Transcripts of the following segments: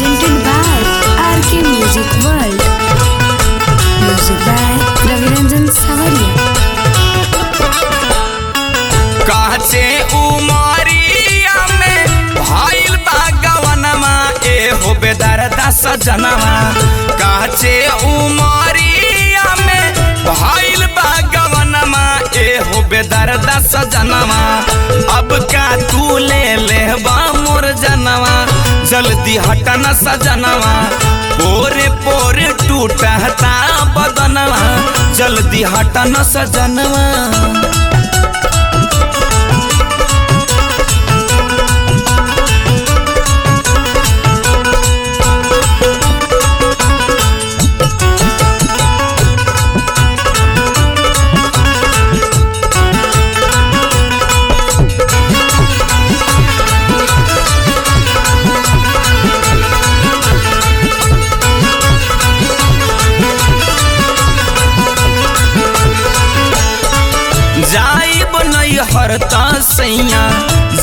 presented by RK Music World. Music by Raviranjan Savaria. काचे उमरिया में भाईल बागवनमा ए हो बेदरदा सजनवा। काचे उमरिया में भाईल बागवनमा ए हो बेदरदा सजनवा। अब का तू ले लेबा मोर जनवा, जल्दी हटना सजनवा। पोरे पोरे टूटता बदनवा, जल्दी हटना सजनवा। जाइब नहीं हरता सैया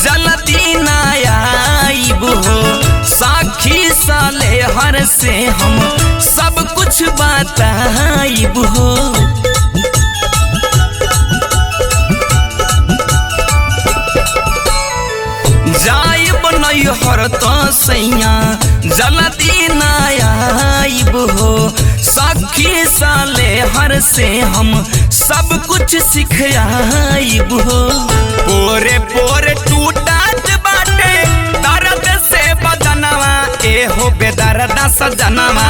जल्दी ना आइब हो। साखी साले हर से हम सब कुछ बताइब हो। जाइब नहीं हरता सैया जल्दी ना आइब हो। साखी साले हर से हम सब कुछ सिखाइब हो। पोरे पोरे टूटत बाटे दर्द से बदनवा ए हो बेदरदा सजनवा।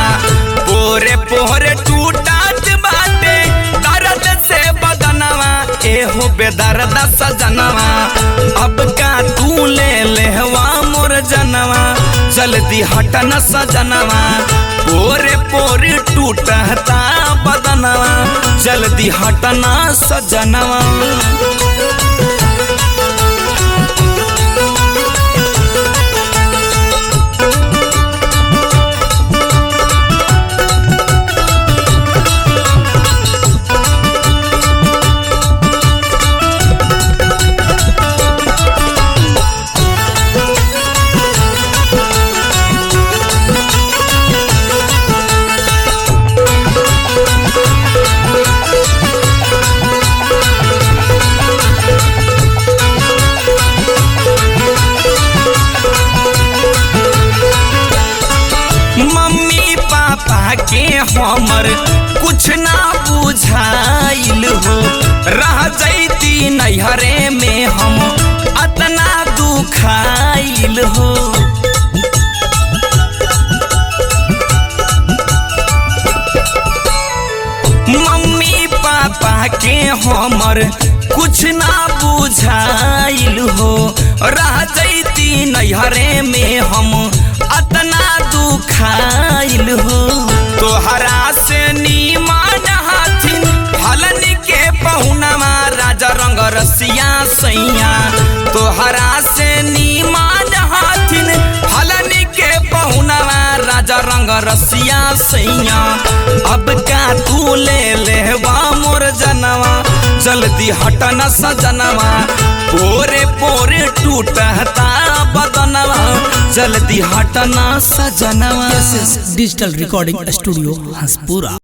पोरे पोरे टूटत बाटे दर्द से बदनवा ए हो बेदरदा सजनवा। अब का तू ले लेवा मोर जनवा, जल्दी हटना सजनवा। पोरे पोरे टूटता बदनवा, जल्दी हटना सजनवा। मम्मी पापा के हमर कुछ ना बुझाइल हो। रह जैती नैहरे में हम अतना दुखाइल हो। मम्मी पापा के हमर कुछ ना बुझाइल हो। रह जैती नैहरे में हम अतना दुखाइल हो। तोहरा से नीमान हाथिन हलन के पहुनवा राजा रंग रसिया सैया। तोहरा से नीमान हाथिन हलन के पहुनवा राजा रंग रसिया सैया। अब का तू ले लेवा मोर जनवा, जल्दी हटना सजनवा। पोरे पोरे टूटता बदनवा, जल्दी हटना सजनवा। Digital recording studio Hanspura.